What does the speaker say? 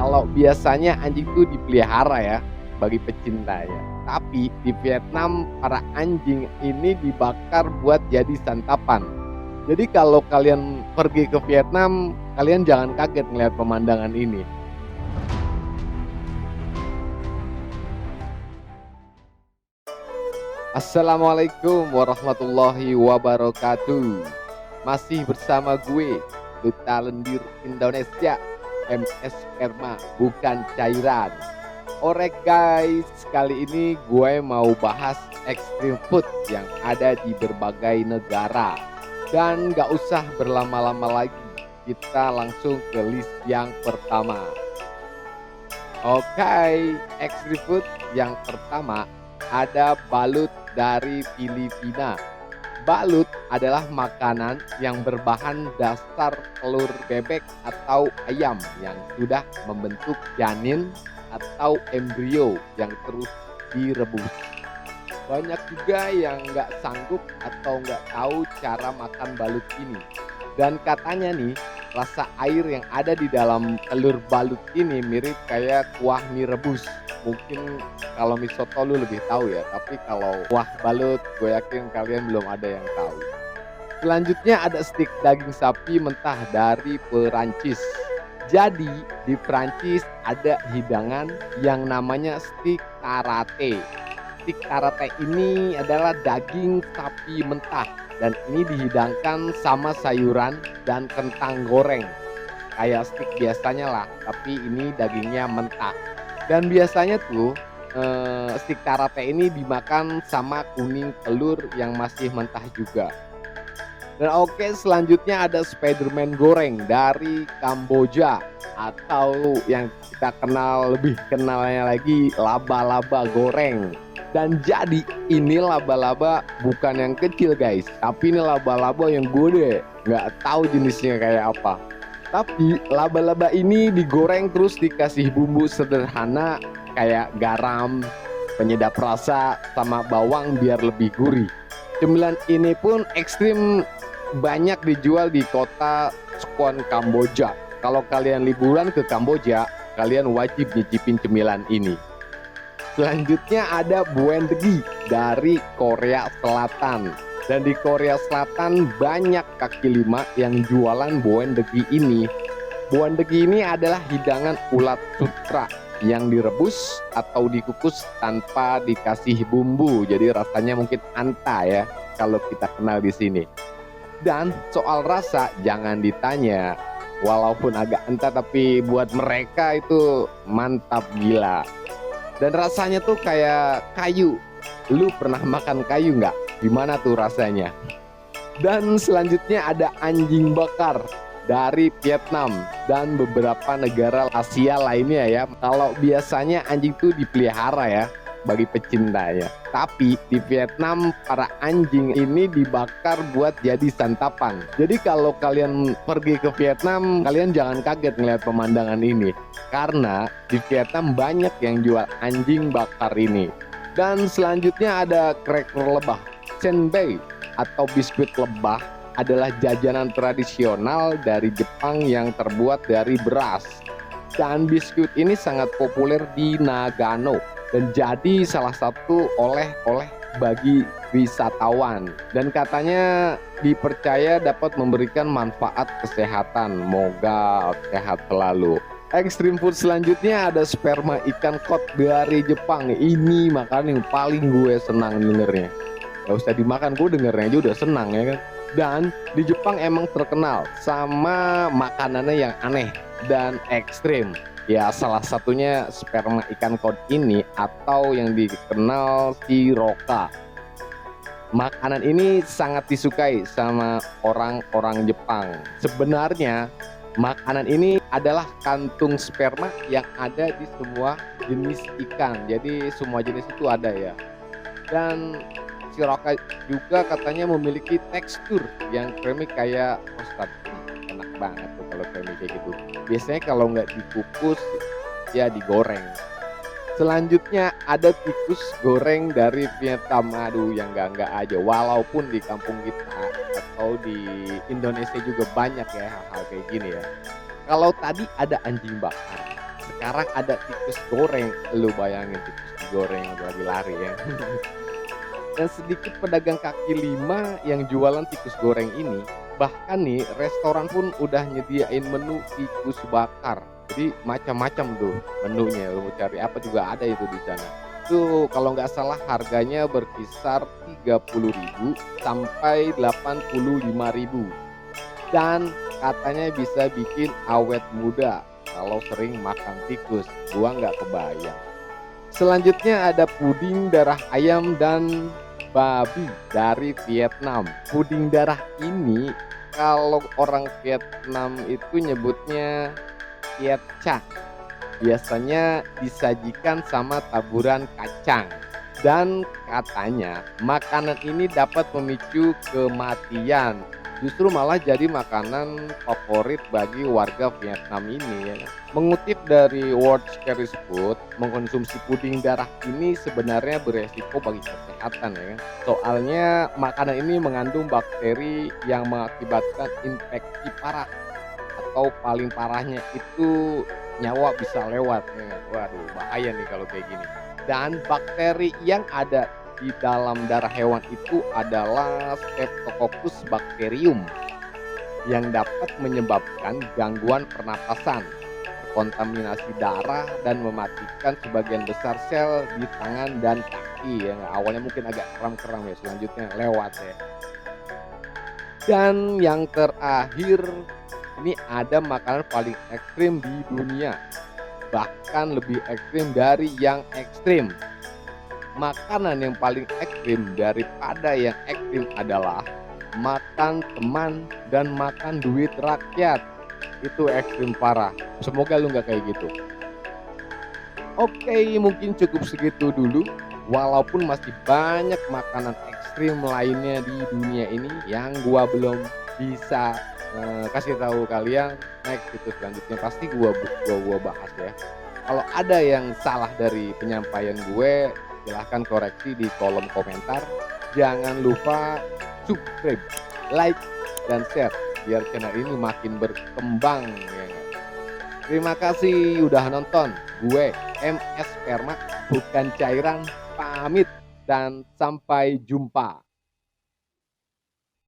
Kalau biasanya anjing itu dipelihara ya, bagi pecintanya. Tapi di Vietnam para anjing ini dibakar buat jadi santapan. Jadi kalau kalian pergi ke Vietnam, kalian jangan kaget melihat pemandangan ini. Assalamualaikum warahmatullahi wabarakatuh. Masih bersama gue, Duta Lendir Indonesia, MS Sperma, bukan cairan. Alright guys, kali ini gue mau bahas extreme food yang ada di berbagai negara. Dan gak usah berlama-lama lagi, kita langsung ke list yang pertama. Oke, extreme food yang pertama ada balut dari Filipina. Balut adalah makanan yang berbahan dasar telur bebek atau ayam yang sudah membentuk janin atau embrio yang terus direbus. Banyak juga yang nggak sanggup atau nggak tahu cara makan balut ini. Dan katanya nih, rasa air yang ada di dalam telur balut ini mirip kayak kuah mie rebus. Mungkin kalau mie soto lu lebih tahu ya, tapi kalau kuah balut gue yakin kalian belum ada yang tahu. Selanjutnya ada stik daging sapi mentah dari Perancis. Jadi di Perancis ada hidangan yang namanya stik karate. Stik karate ini adalah daging sapi mentah dan ini dihidangkan sama sayuran dan kentang goreng. Kayak stik biasanya lah, tapi ini dagingnya mentah. Dan biasanya tuh stik karate ini dimakan sama kuning telur yang masih mentah juga. Dan oke, selanjutnya ada Spiderman goreng dari Kamboja atau yang kita kenal lebih kenalnya lagi laba-laba goreng. Dan jadi ini laba-laba bukan yang kecil guys, tapi ini laba-laba yang gede. Nggak tahu jenisnya kayak apa. Tapi laba-laba ini digoreng terus dikasih bumbu sederhana kayak garam, penyedap rasa, sama bawang biar lebih gurih. Cemilan ini pun ekstrim banyak dijual di kota Squon, Kamboja. Kalau kalian liburan ke Kamboja, kalian wajib nyicipin cemilan ini. Selanjutnya ada buendegi dari Korea Selatan. Dan di Korea Selatan banyak kaki lima yang jualan buendegi ini. Buendegi ini adalah hidangan ulat sutra yang direbus atau dikukus tanpa dikasih bumbu. Jadi rasanya mungkin anta ya kalau kita kenal di sini. Dan soal rasa jangan ditanya. Walaupun agak enta tapi buat mereka itu mantap gila. Dan rasanya tuh kayak kayu. Lu pernah makan kayu nggak? Gimana tuh rasanya? Dan selanjutnya ada anjing bakar dari Vietnam dan beberapa negara Asia lainnya ya. Kalau biasanya anjing tuh dipelihara ya bagi pecintanya. Tapi di Vietnam para anjing ini dibakar buat jadi santapan. Jadi kalau kalian pergi ke Vietnam, kalian jangan kaget melihat pemandangan ini. Karena di Vietnam banyak yang jual anjing bakar ini. Dan selanjutnya ada cracker lebah. Senbei atau biskuit lebah adalah jajanan tradisional dari Jepang yang terbuat dari beras. Dan biskuit ini sangat populer di Nagano dan jadi salah satu oleh-oleh bagi wisatawan. Dan katanya dipercaya dapat memberikan manfaat kesehatan. Moga sehat selalu. Extreme food selanjutnya ada sperma ikan kod dari Jepang. Ini makanan yang paling gue senang dengernya. Gak usah dimakan, gue dengernya aja udah senang ya kan. Dan di Jepang emang terkenal sama makanannya yang aneh dan ekstrim. Ya salah satunya sperma ikan kod ini atau yang dikenal siroka. Makanan ini sangat disukai sama orang-orang Jepang. Sebenarnya makanan ini adalah kantung sperma yang ada di semua jenis ikan. Jadi semua jenis itu ada ya. Dan siroka juga katanya memiliki tekstur yang creamy kayak custard. Enak banget tuh kalau creamy kayak gitu. Biasanya kalau nggak dikukus ya digoreng. Selanjutnya ada tikus goreng dari Vietnam. Aduh yang enggak aja. Walaupun di kampung kita atau di Indonesia juga banyak ya hal-hal kayak gini ya. Kalau tadi ada anjing bakar, Sekarang ada tikus goreng, lu bayangin tikus digoreng lagi lari ya. Dan sedikit pedagang kaki lima yang jualan tikus goreng ini, bahkan nih restoran pun udah nyediain menu tikus bakar. Jadi macam-macam tuh menunya, lu mau cari apa juga ada itu di sana. Itu kalau nggak salah harganya berkisar 30.000 sampai 85.000 dan katanya bisa bikin awet muda kalau sering makan tikus. Gua nggak kebayang. Selanjutnya ada puding darah ayam dan babi dari Vietnam. Puding darah ini kalau orang Vietnam itu nyebutnya Kiet Cha. Biasanya disajikan sama taburan kacang. Dan katanya makanan ini dapat memicu kematian. Justru malah jadi makanan favorit bagi warga Vietnam ini ya. Mengutip dari World Scary Food, mengkonsumsi puding darah ini sebenarnya beresiko bagi kesehatan ya kan. Soalnya makanan ini mengandung bakteri yang mengakibatkan infeksi parah atau paling parahnya itu nyawa bisa lewat ya kan. Waduh bahaya nih kalau kayak gini. Dan bakteri yang ada di dalam darah hewan itu adalah Streptococcus bacterium yang dapat menyebabkan gangguan pernapasan, kontaminasi darah dan mematikan sebagian besar sel di tangan dan kaki ya. Awalnya mungkin agak kram-kram ya, selanjutnya lewat ya. Dan yang terakhir, ini ada makanan paling ekstrim di dunia, bahkan lebih ekstrim dari yang ekstrim. Makanan yang paling ekstrim daripada yang ekstrim adalah makan teman dan makan duit rakyat. Itu ekstrim parah. Semoga lu nggak kayak gitu. Oke, mungkin cukup segitu dulu. Walaupun masih banyak makanan ekstrim lainnya di dunia ini yang gua belum bisa kasih tahu kalian. Next itu selanjutnya pasti gua bahas ya. Kalau ada yang salah dari penyampaian gue, silahkan koreksi di kolom komentar. Jangan lupa subscribe, like, dan share biar channel ini makin berkembang ya. Terima kasih udah nonton. Gue MS Sperma bukan cairan, pamit dan sampai jumpa.